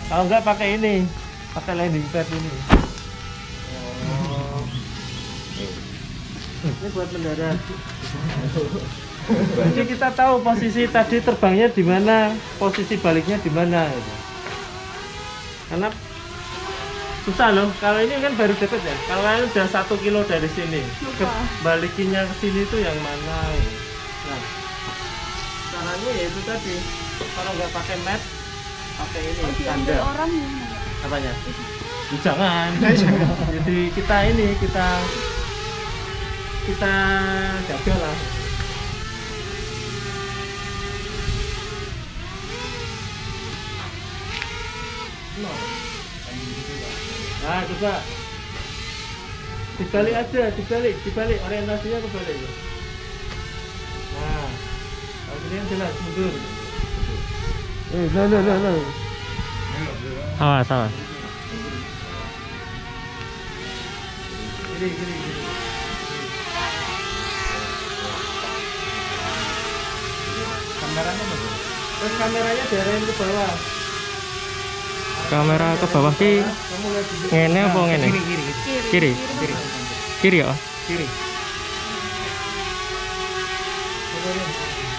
Kalau enggak pakai ini, pakai landing pad ini. Ini buat mendarat. Jadi kita tahu posisi tadi terbangnya di mana, posisi baliknya di mana. Gitu. Karena susah loh. Kalau ini kan baru deket ya. Kalau ini udah 1 kilo dari sini, balikinya ke sini itu yang mana? Gitu. Nah, caranya ya itu tadi. Kalau nggak pakai mat, pakai ini tanda. Orang Apanya? Jangan. Jadi kita jaga lah. Nah, coba dibalik aja, dibalik orientasinya kebalik. Nah, kalau ini kan jelas mundur. No. Salah. Gini. Kameranya bagus. Terus kameranya diarahin ke bawah. Kamera ke bawah sih. Ngene apa ngene? Kiri ya? Kiri.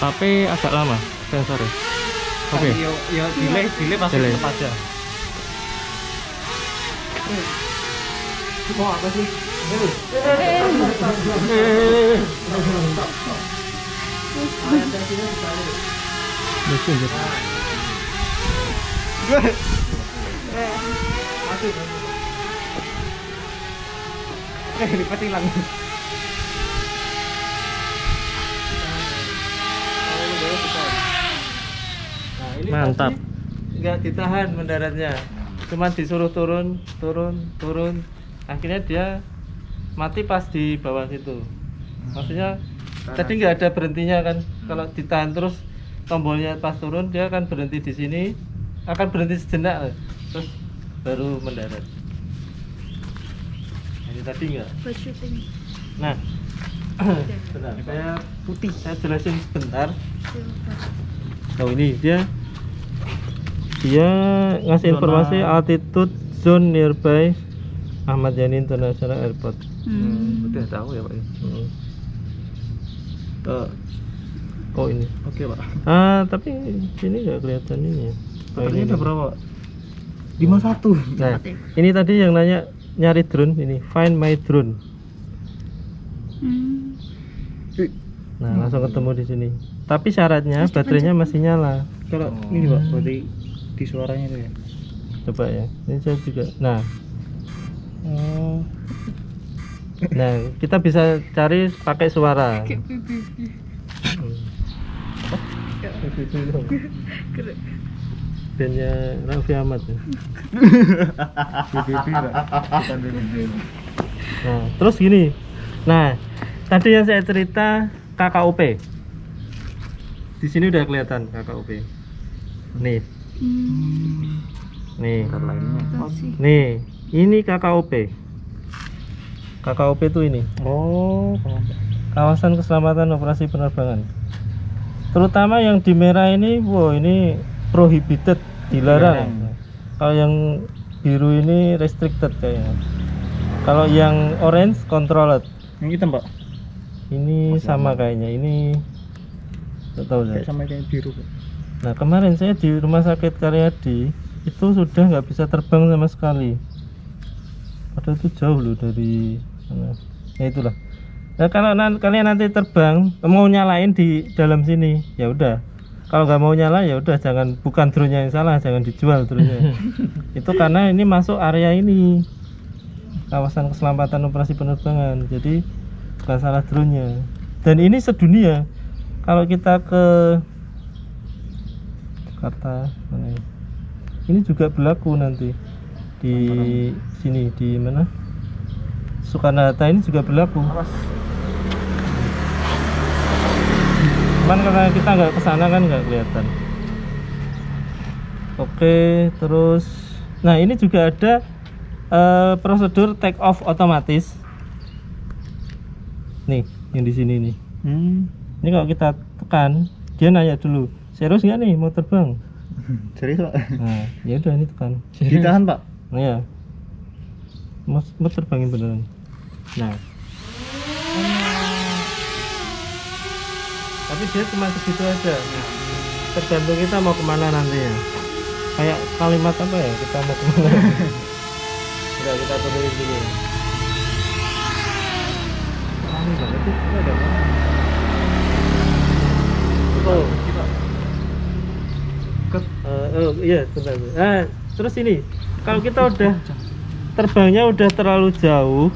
Tapi agak lama sensornya. Oke. Ya delay pasti tetap aja. Mau apa sih? Lipat hilang. Mantap. Nggak ditahan mendaratnya, cuma disuruh turun. Akhirnya dia mati pas di bawah situ. Maksudnya tadi nggak ada berhentinya kan? Kalau ditahan terus tombolnya pas turun, dia akan berhenti di sini, akan berhenti sejenak, terus baru mendarat. Ini tadi nggak? Nah, bentar, saya jelasin sebentar. Oh ini dia ngasih informasi altitude zone nearby Ahmad Yani International Airport. Udah tahu ya Pak. Oh ini. Oke Pak. Tapi sini nggak kelihatan ini. Baterainya udah berapa Pak? 51. Nah, ini tadi yang nanya nyari drone ini, find my drone. Nah, langsung ketemu di sini. Tapi syaratnya baterainya masih nyala. Kalau ini Pak, berarti di suaranya itu ya. Coba ya. Ini saya juga. Nah, kita bisa cari pakai suara. Bandnya Raffi Ahmad ya. Nah, terus gini. Nah, tadi yang saya cerita KKOP. Di sini udah kelihatan KKOP. Nih. Nih, ini KKOP. KKOP itu ini. Oh, Kawasan Keselamatan Operasi Penerbangan. Terutama yang di merah ini, ini prohibited, dilarang. Kalau yang biru ini restricted kayaknya. Kalau yang orange controlled. Yang hitam Pak? Ini sama kayaknya. Ini nggak tahu saya. Sama kayak biru Pak. Nah kemarin saya di Rumah Sakit Karyadi itu sudah nggak bisa terbang sama sekali. Padahal itu jauh loh dari sana. Ya itulah. Nah kalau kalian nanti terbang mau nyalain di dalam sini, ya udah. Kalau nggak mau nyala ya udah, bukan drone-nya yang salah, jangan dijual drone-nya. Itu karena ini masuk area ini, kawasan keselamatan operasi penerbangan. Jadi bukan salah drone-nya. Dan ini sedunia. Kalau kita ke Jakarta, ini juga berlaku nanti di sini di mana? Soekarno-Hatta ini juga berlaku. Cuman karena kita nggak kesana kan nggak kelihatan. Oke, terus nah ini juga ada prosedur take off otomatis. Nih, yang di sini nih. Ini kalau kita tekan, dia nanya dulu, serius nggak nih mau terbang? Serius Pak? Nah, ya udah ini tekan. Ditahan Pak? Nah, ya. Mau terbangin beneran. Nah. Tapi dia cuma segitu aja. Tergantung kita mau kemana nanti ya. Kayak kalimat apa ya? Kita mau kemana? Udah kita turunin dulu. Ini banget sih. Ini ada apa? Oh. Oh iya, bentar. Terus ini, kalau kita udah terbangnya udah terlalu jauh,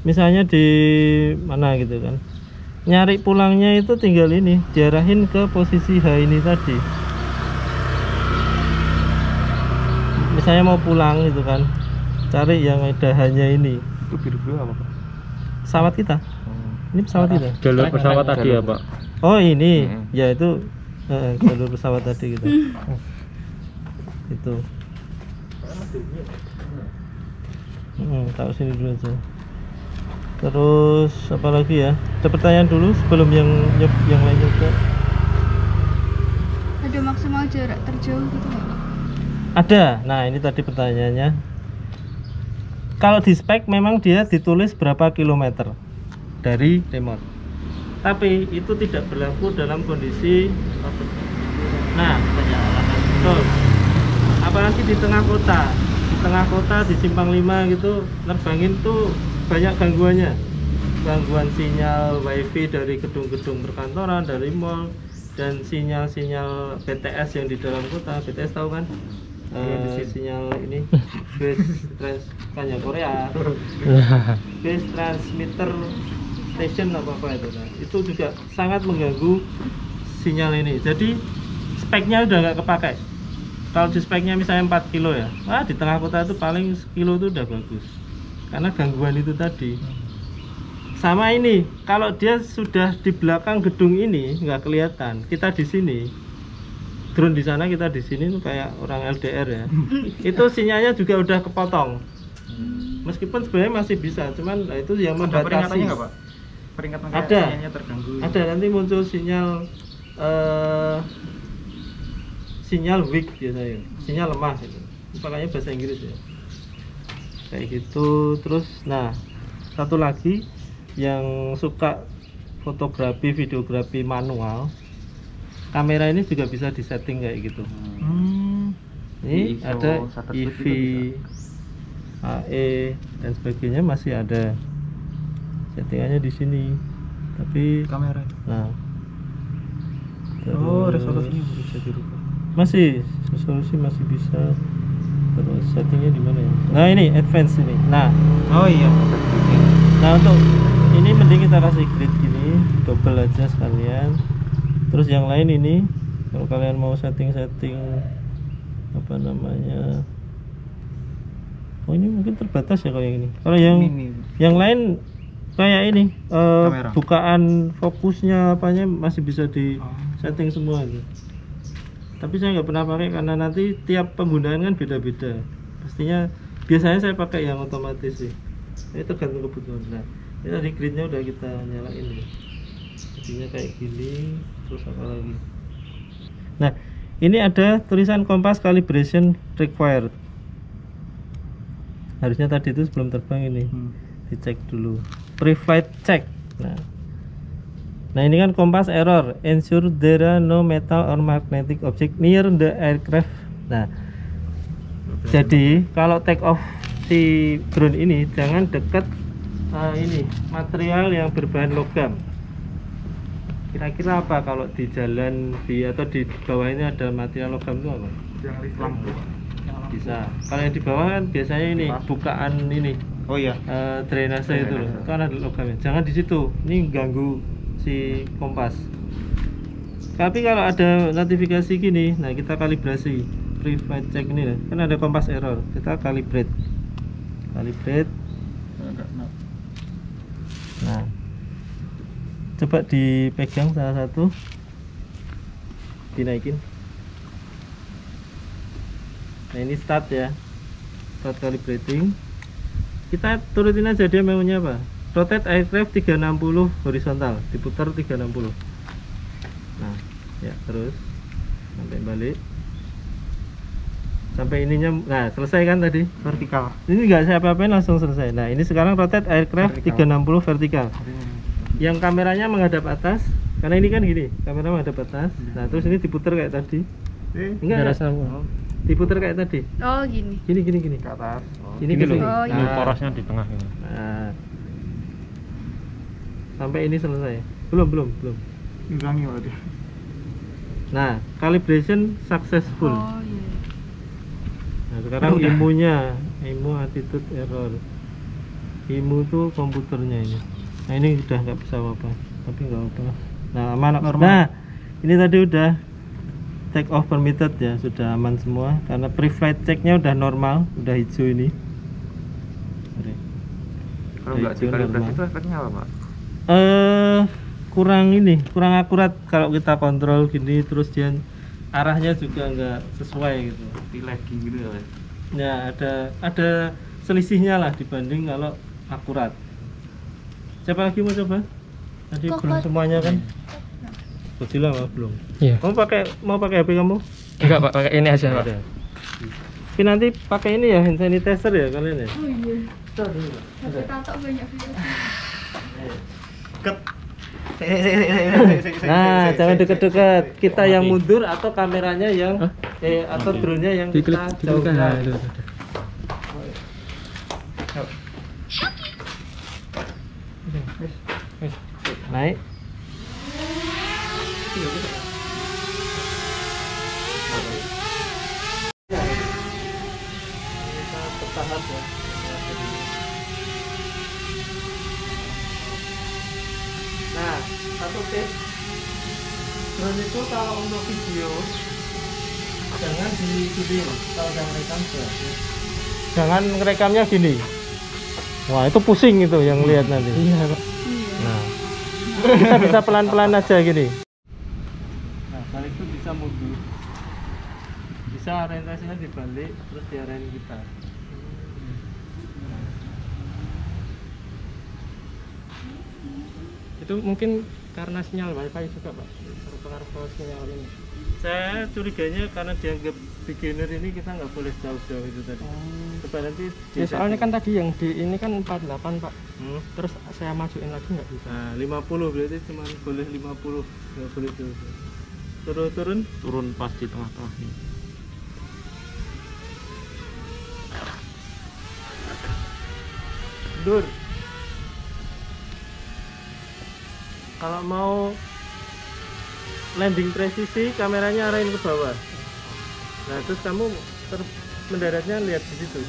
misalnya di mana gitu kan, nyari pulangnya itu tinggal ini, diarahin ke posisi H ini tadi. Misalnya mau pulang gitu kan, cari yang ada hanya ini. Itu biru-biru apa Pak? Pesawat kita. Ini pesawat kita. Jalur pesawat tadi ya Pak? Oh ini, ya itu jalur pesawat tadi gitu. Itu. Tahu sini dulu aja. Terus apa lagi ya? Ada pertanyaan dulu sebelum yang lain juga. Ada maksimal jarak terjauh gitu nggak Pak? Ada. Nah ini tadi pertanyaannya. Kalau di spek memang dia ditulis berapa kilometer dari remote. Tapi itu tidak berlaku dalam kondisi. Nah, betul. Apalagi di tengah kota. Di tengah kota di Simpang 5 gitu, nerbangin tuh banyak gangguannya. Gangguan sinyal wifi dari gedung-gedung perkantoran, dari mall, dan sinyal-sinyal BTS yang di dalam kota. BTS tahu kan? Sinyal ini base transkannya Korea. Base transmitter station apa itu. Nah, itu juga sangat mengganggu sinyal ini. Jadi speknya udah nggak kepakai. Kalau di speknya misalnya 4 kilo ya, di tengah kota itu paling sekilo itu udah bagus, karena gangguan itu tadi. Sama ini, kalau dia sudah di belakang gedung ini nggak kelihatan, kita di sini, drone di sana, kita di sini tuh kayak orang LDR ya. Itu sinyalnya juga udah kepotong. Meskipun sebenarnya masih bisa, cuman itu yang membatasi. Ada peringatannya nggak Pak? Peringatan kayak Ada. sinyalnya terganggu. Ada, nanti muncul sinyal weak biasanya, sinyal lemah itu. Makanya bahasa Inggris ya. Kayak gitu. Terus, nah satu lagi yang suka fotografi, videografi manual, kamera ini juga bisa disetting kayak gitu. Ini ISO, ada shutter EV, speed juga AE dan sebagainya masih ada. Settingannya di sini. Tapi kamera. nah. Oh, terus- resolusinya bisa dirubah. masih resolusi masih bisa. Terus settingnya di mana ya? Nah ini advance ini. Nah Oh iya. untuk ini mending kita kasih grid gini, double aja sekalian. Terus yang lain ini, kalau kalian mau setting apa namanya? Oh ini mungkin terbatas ya kalau yang ini. Kalau yang lain kayak ini Kamera. bukaan fokusnya apanya masih bisa di setting semua itu. Tapi saya nggak pernah pakai karena nanti tiap penggunaan kan beda-beda. Pastinya biasanya saya pakai yang otomatis sih. Ini tergantung kebutuhan. Nah, ini tadi gridnya udah kita nyalain nih. Jadinya kayak gini. Terus apa lagi? Nah, ini ada tulisan kompas calibration required. Harusnya tadi itu sebelum terbang ini dicek dulu. Pre-flight check. Nah ini kan kompas error. Ensure there are no metal or magnetic object near the aircraft. Nah, jadi kalau take off si drone ini jangan dekat ini material yang berbahan logam. Kira-kira apa kalau di jalan atau di bawah ini ada material logam itu apa? Yang lampu. Bisa. Kalau yang di bawah kan biasanya ini bukaan ini. Oh iya. Drainase itu loh. Itu kan ada logamnya. Jangan di situ. Ini ganggu si kompas. Tapi kalau ada notifikasi gini, nah kita kalibrasi pre-flight check ini lah. Kan ada kompas error, kita kalibrate. Nah, coba dipegang salah satu, dinaikin. Nah ini start ya, start calibrating. Kita turutin aja dia maunya apa. Rotate aircraft 360 horizontal, diputar 360. Nah, Ya, terus sampai balik. Sampai ininya, nah selesai kan tadi. Vertikal. Ini nggak saya apa-apain langsung selesai. Nah ini sekarang rotate aircraft Vertikal. 360 vertikal. Yang kameranya menghadap atas, karena ini kan gini, kamera menghadap atas. Nah terus ini diputer kayak tadi. Enggak, diputer kayak tadi. Oh gini. Gini. Ke atas. Ini ke sini. Oh, Ini iya. porosnya di tengah ini. Nah, sampai ini selesai. Belum. Ulangi berarti. Nah, calibration successful. Oh iya. Nah, sekarang IMU attitude error. IMU tuh komputernya ini. Nah, ini udah nggak bisa apa-apa, tapi nggak apa. Nah, aman. Normal. Nah, ini tadi udah take off permitted ya, sudah aman semua karena pre-flight checknya udah normal, udah hijau ini. Kalau nggak dikalibrasi itu efeknya apa, Pak? Kurang akurat kalau kita kontrol gini, terus dia arahnya juga nggak sesuai gitu. Lagging gitu ya. Ya ada selisihnya lah dibanding kalau akurat. Siapa lagi mau coba? Tadi belum semuanya kan? Godzilla belum. Iya. Kamu mau pakai HP kamu? Enggak Pak, pakai ini aja Pak. Ada. Tapi nanti pakai ini ya, hand sanitizer ya kalian ya? Oh iya. Ada. Tapi tato banyak virus. Nah, jangan deket-deket. Kita yang mundur atau kameranya yang atau drone-nya yang kita jauhkan. Naik. Kita bertahap ya. Nah, satu tips, drone itu kalau untuk video jangan di-zoom, kalau udah merekam jangan ngerekamnya gini. Wah, itu pusing itu yang lihat nanti. Iya Pak. Nah, kita bisa pelan-pelan aja gini. Nah, balik itu bisa mundur. Bisa orientasinya dibalik, terus diarahin kita. Itu mungkin karena sinyal wifi juga Pak, berpengaruh ke sinyal ini. Saya curiganya karena dianggap beginner ini kita nggak boleh jauh-jauh itu tadi. Coba nanti Ya soalnya kan tadi yang di ini kan 48 Pak. Hmm. Terus saya majuin lagi nggak bisa. Nah, 50 berarti cuma boleh 50, nggak boleh jauh. Turun. Turun pas di tengah-tengah ini. Mundur. Kalau mau landing presisi, kameranya arahin ke bawah. Nah, terus kamu mendaratnya lihat di situ.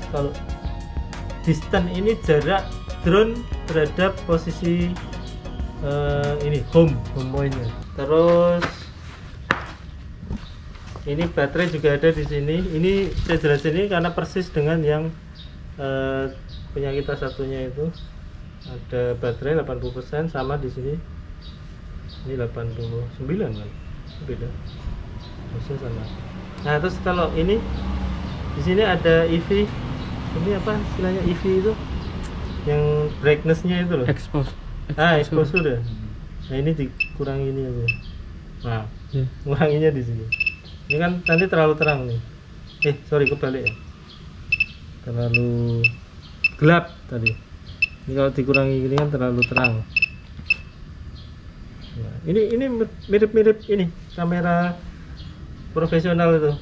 Kalau distance ini jarak drone terhadap posisi ini home pointnya. Terus ini baterai juga ada di sini. Ini saya jelasin ini karena persis dengan yang punya kita satunya itu. ada baterai 80% sama di sini. Ini 89 kan? Beda. Harusnya sama. Nah, terus kalau ini di sini ada EV. Ini apa istilahnya EV itu? Yang brightness-nya itu loh. Expose. Expose sudah. Nah, ini dikurangi ini aja. Nah, kuranginya di sini. Ini kan nanti terlalu terang nih. Sorry, kebalik ya. Terlalu gelap tadi. Ini kalau dikurangi gini kan terlalu terang. Nah, ini mirip-mirip ini kamera profesional itu.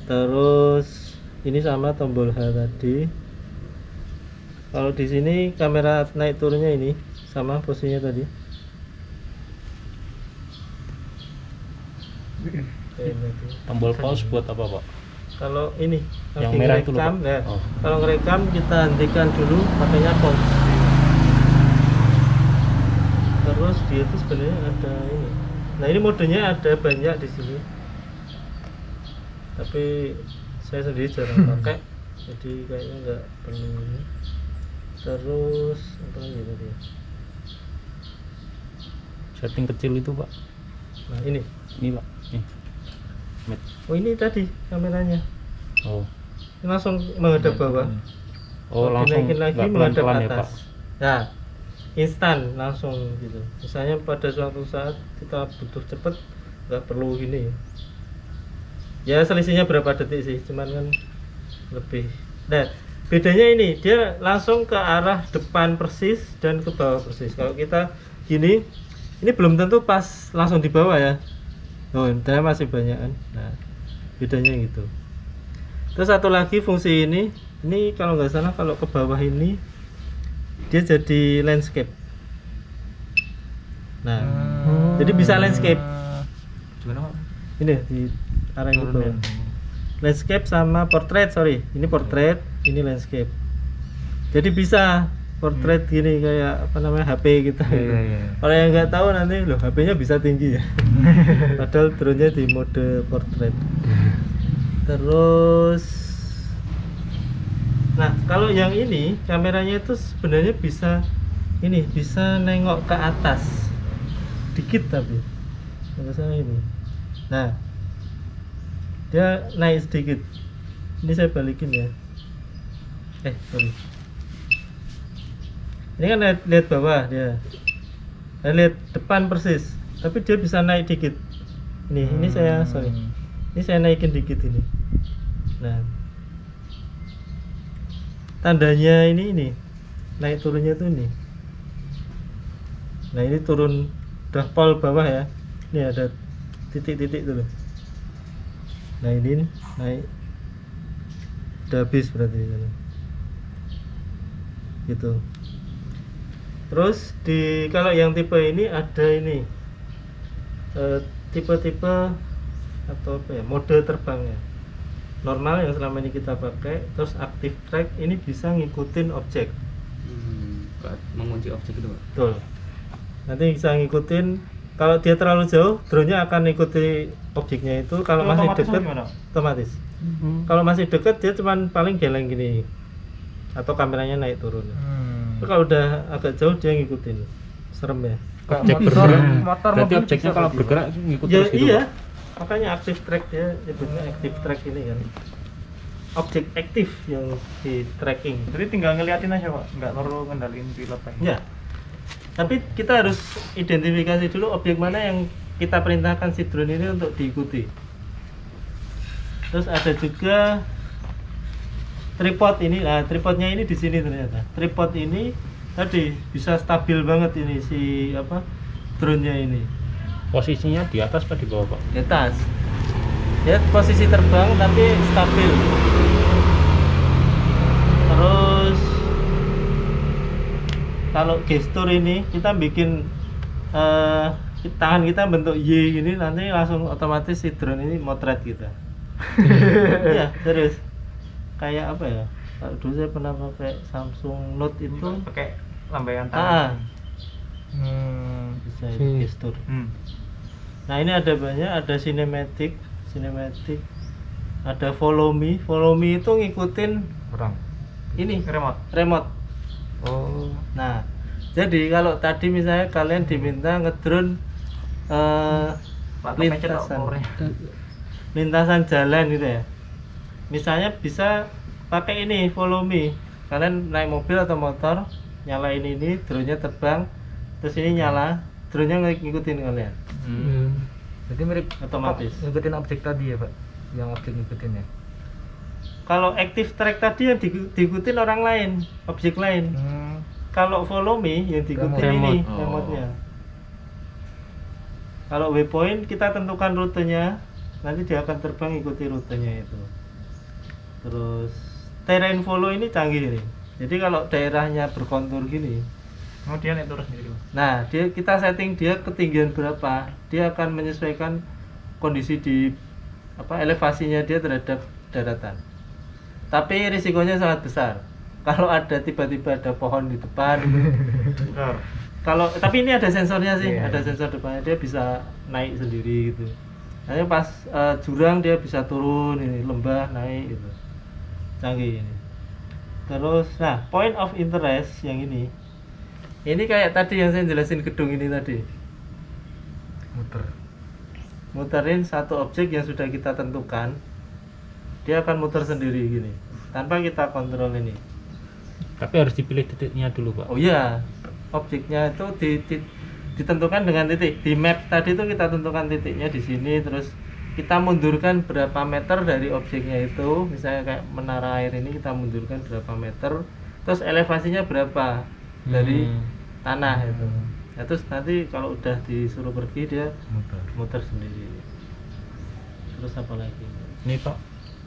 Terus ini sama tombol H tadi. Kalau di sini kamera naik turunnya ini sama posisinya tadi. Tombol pause buat apa, Pak? Kalau ini Yang lagi merah itu loh, ngerekam, Pak. ya. Oh. Kalau ngerekam kita hentikan dulu, makanya pause. Terus dia itu sebenarnya ada ini. Nah, ini modenya ada banyak di sini. Tapi saya sendiri jarang pakai, jadi kayaknya nggak perlu ini. Terus apa lagi tadi ya? Setting kecil itu, Pak. Nah, ini. Ini, Pak. Nih. Oh, ini tadi kameranya. Oh. Ini langsung menghadap bawah. Oh, Kalau langsung dinaikin lagi nggak menghadap pelan-pelan ya, atas. Pak. Nah, instan langsung gitu. Misalnya pada suatu saat kita butuh cepet, nggak perlu gini. Ya selisihnya berapa detik sih, cuman kan lebih. Nah, bedanya ini dia langsung ke arah depan persis dan ke bawah persis. Kalau kita gini, ini belum tentu pas langsung di bawah ya. Oh, dia masih banyak kan. Nah, bedanya gitu. Terus satu lagi fungsi ini kalau nggak salah kalau ke bawah ini dia jadi landscape. Nah, jadi bisa landscape. Gimana, Pak? Ini di arah ini bawah. Landscape sama portrait, sorry. Ini portrait, ini landscape. Jadi bisa portrait gini kayak apa namanya HP kita. Kalau yang nggak tahu nanti loh HP-nya bisa tinggi ya. Padahal drone-nya di mode portrait. Terus, nah kalau yang ini kameranya itu sebenarnya bisa ini bisa nengok ke atas dikit tapi nggak salah ini. Nah dia naik sedikit. Ini saya balikin ya. Sorry. Ini kan lihat bawah dia. Lihat depan persis. Tapi dia bisa naik dikit. Ini saya sorry. Ini saya naikin dikit ini. Nah, tandanya ini naik turunnya tuh ini. Nah, ini turun udah pol bawah ya. Ini ada titik-titik tuh. Nah, ini naik udah habis berarti gitu. Terus kalau yang tipe ini ada ini tipe-tipe atau apa ya, mode terbangnya normal yang selama ini kita pakai. Terus active track ini bisa ngikutin objek. Mengunci objek itu, Pak. Betul. Nanti bisa ngikutin. Kalau dia terlalu jauh, drone-nya akan ikuti objeknya itu. Kalau masih dekat, otomatis. Kalau masih dekat dia cuman paling geleng gini, atau kameranya naik turun. Tapi kalau udah agak jauh dia ngikutin. Serem ya. Objek bergerak. Berarti objeknya kalau bergerak ngikut Ya, terus gitu, iya. Pak? Makanya active track dia nyebutnya active track ini kan. Objek aktif yang di tracking. Jadi tinggal ngeliatin aja, Pak. Nggak perlu ngendalin pilot aja. Ya. Tapi kita harus identifikasi dulu objek mana yang kita perintahkan si drone ini untuk diikuti. Terus ada juga tripod ini. Nah, tripodnya ini di sini ternyata. Tripod ini tadi bisa stabil banget ini si drone-nya ini. Posisinya di atas apa di bawah, Pak? Di atas. Dia posisi terbang tapi stabil. Terus kalau gestur ini kita bikin tangan kita bentuk Y gini, nanti langsung otomatis si drone ini motret kita. Iya, terus kayak apa ya? Kalau dulu saya pernah pakai Samsung Note itu pakai lambaian tangan. Bisa gestur. Nah, ini ada banyak, ada cinematic, ada follow me itu ngikutin Orang. ini Remote. remote. Oh. Nah, jadi kalau tadi misalnya kalian diminta ngedrone lintasan jalan gitu ya. Misalnya bisa pakai ini follow me. Kalian naik mobil atau motor, nyalain ini, drone-nya terbang, terus ini nyala, drone-nya ngikutin kalian. Jadi mirip Otomatis. ngikutin objek tadi ya, Pak. Yang objek ngikutin ya. Kalau active track tadi yang diikutin orang lain, objek lain. Kalau follow me yang diikutin ini Remote. remote-nya. Kalau waypoint kita tentukan rutenya, nanti dia akan terbang ikuti rutenya itu. Terus terrain follow ini canggih nih. Jadi kalau daerahnya berkontur gini, Kemudian naik turun sendiri, Pak. nah kita setting dia ketinggian berapa, dia akan menyesuaikan kondisi di elevasinya dia terhadap daratan. Tapi risikonya sangat besar. Kalau ada tiba-tiba ada pohon di depan, tapi ini ada sensornya sih, ada sensor depannya, dia bisa naik sendiri gitu. Nanti pas jurang dia bisa turun, ini lembah naik gitu, canggih ini. Terus, nah point of interest yang ini kayak tadi yang saya jelasin gedung ini tadi. Muterin satu objek yang sudah kita tentukan, dia akan muter sendiri gini, tanpa kita kontrol ini. Tapi harus dipilih titiknya dulu, Pak. Oh iya, objeknya itu ditentukan dengan titik. Di map tadi itu kita tentukan titiknya di sini, terus kita mundurkan berapa meter dari objeknya itu. Misalnya kayak menara air ini kita mundurkan berapa meter, terus elevasinya berapa dari tanah itu. Ya, terus nanti kalau udah disuruh pergi dia muter sendiri. Terus apa lagi? Ini, Pak,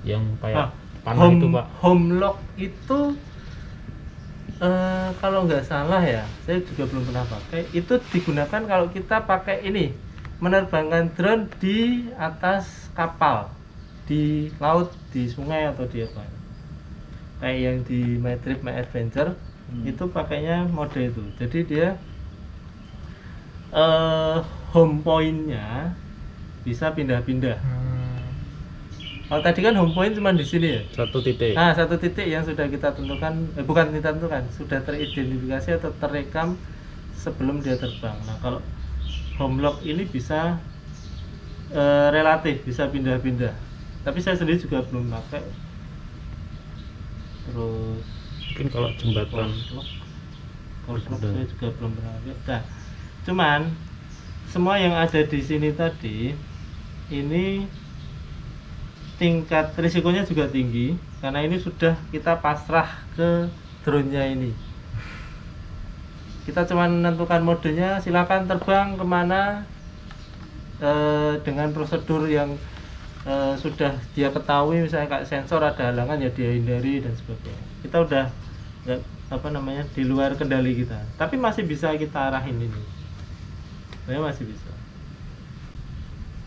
yang kayak panah home, itu, Pak. home lock itu kalau nggak salah ya, saya juga belum pernah pakai. Itu digunakan kalau kita pakai ini, menerbangkan drone di atas kapal, di laut, di sungai atau di apa. Kayak yang di My Trip My Adventure itu pakainya mode itu. Jadi dia home point-nya bisa pindah-pindah. Kalau tadi kan home point cuma di sini ya. Satu titik. Nah, satu titik yang sudah kita tentukan, bukan kita tentukan, sudah teridentifikasi atau terekam sebelum dia terbang. Nah, kalau home lock ini bisa relatif, bisa pindah-pindah. Tapi saya sendiri juga belum pakai. Terus Mungkin kalau jembatan course lock saya juga belum pernah pakai. Nah, cuman semua yang ada di sini tadi ini tingkat risikonya juga tinggi karena ini sudah kita pasrah ke drone-nya ini. Kita cuma menentukan modenya, silakan terbang kemana dengan prosedur yang sudah dia ketahui, misalnya kayak sensor ada halangan ya dia hindari dan sebagainya. Kita udah nggak di luar kendali kita, tapi masih bisa kita arahin ini. Masih bisa.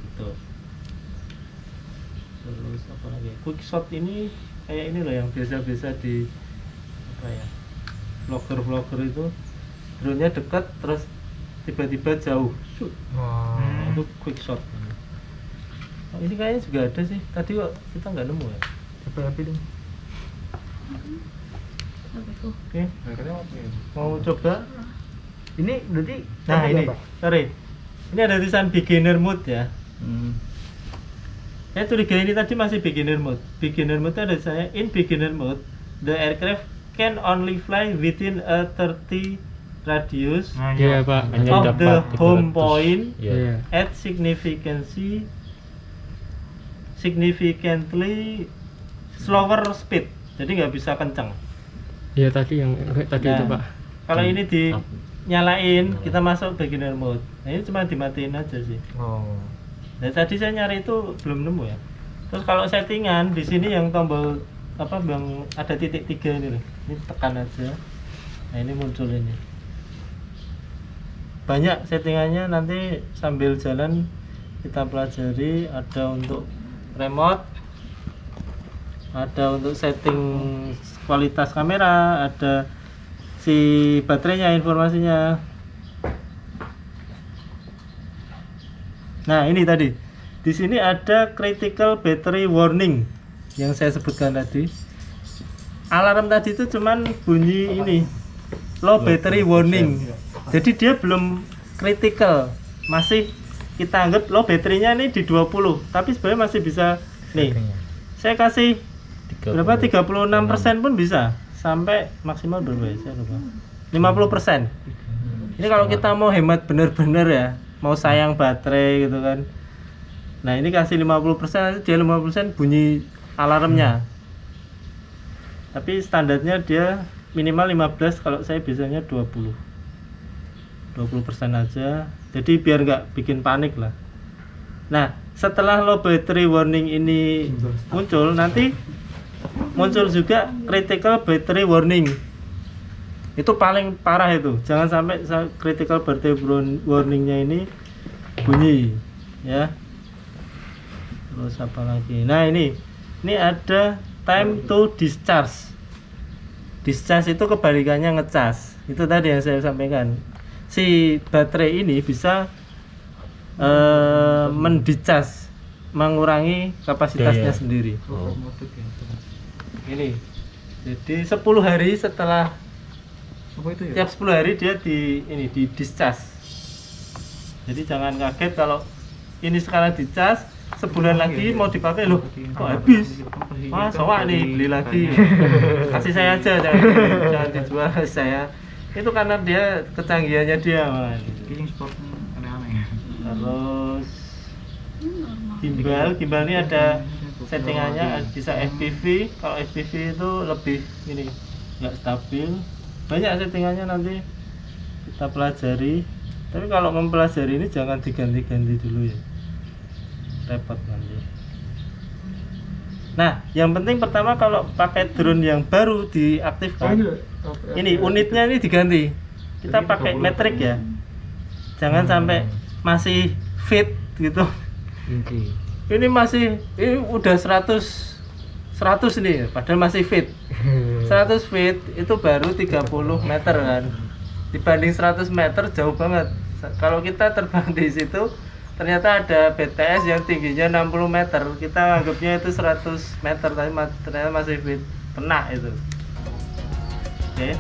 Gitu. Terus apa lagi? Quick shot ini kayak ini loh yang biasa-biasa di vlogger itu drone-nya dekat terus tiba-tiba jauh. Shoot. Nah, itu quick shot. Oh, ini kayaknya juga ada sih. Tadi kok kita nggak nemu ya. Coba dong. Oke. Mau coba? Ini berarti Nah ini, sorry. Ini ada tulisan beginner mode ya. Saya curiga ini tadi masih beginner mode. Beginner mode ada saya in beginner mode, the aircraft can only fly within a 30 radius Iya, Pak. Hanya of the dapat home 300. point Iya. at significantly slower speed. Jadi nggak bisa kencang. Iya, tadi yang kayak tadi Nah, itu, Pak. Kalau ini dinyalain, kita masuk beginner mode. Nah, ini cuma dimatiin aja sih. Nah, tadi saya nyari itu belum nemu ya. Terus kalau settingan di sini yang tombol yang ada titik 3 ini loh. Ini tekan aja. Nah, ini muncul ini. Banyak settingannya, nanti sambil jalan kita pelajari. Ada untuk remote, ada untuk setting kualitas kamera, ada si baterainya, informasinya. Nah, ini tadi. Di sini ada critical battery warning yang saya sebutkan tadi. Alarm tadi itu cuman bunyi ini. low battery warning. Jadi dia belum critical, masih kita anggap low baterainya ini di 20, tapi sebenarnya masih bisa nih. Saya kasih berapa 36% pun bisa sampai maksimal berapa ya? Saya lupa. 50%. Ini kalau kita mau hemat bener-bener ya, mau sayang baterai gitu kan. Nah, ini kasih 50%, nanti dia 50% bunyi alarmnya. Tapi standarnya dia minimal 15, kalau saya biasanya 20% aja, jadi biar nggak bikin panik lah. Nah, setelah low battery warning ini muncul, nanti muncul juga critical battery warning. Itu paling parah itu, jangan sampai critical battery warningnya ini bunyi ya. Terus apa lagi? Nah, ini ada time to discharge. Discharge itu kebalikannya ngecas. Itu tadi yang saya sampaikan. Si baterai ini bisa mendicas, mengurangi kapasitasnya sendiri. Ini. Jadi 10 hari setelah tiap 10 hari dia di discharge. Jadi jangan kaget kalau ini sekarang dicas, sebulan lagi mau dipakai loh kok habis. Wah, soak nih, beli lagi. Kasih saya aja, jangan dijual saya. Itu karena dia kecanggihannya dia, Man. Terus gimbal ini ada settingannya, bisa FPV. Kalau FPV itu lebih ini nggak stabil. Banyak settingannya, nanti kita pelajari. Tapi kalau mempelajari ini jangan diganti-ganti dulu ya, repot nanti. Nah, yang penting pertama kalau pakai drone yang baru diaktifkan, ini unitnya ini diganti. Kita pakai metrik ya, jangan sampai masih fit gitu. Ini udah 100 nih, padahal masih fit. 100 feet itu baru 30 meter kan. Dibanding 100 meter jauh banget. Kalau kita terbang di situ ternyata ada BTS yang tingginya 60 meter. Kita anggapnya itu 100 meter, tapi ternyata masih fit. Kena itu. Oke.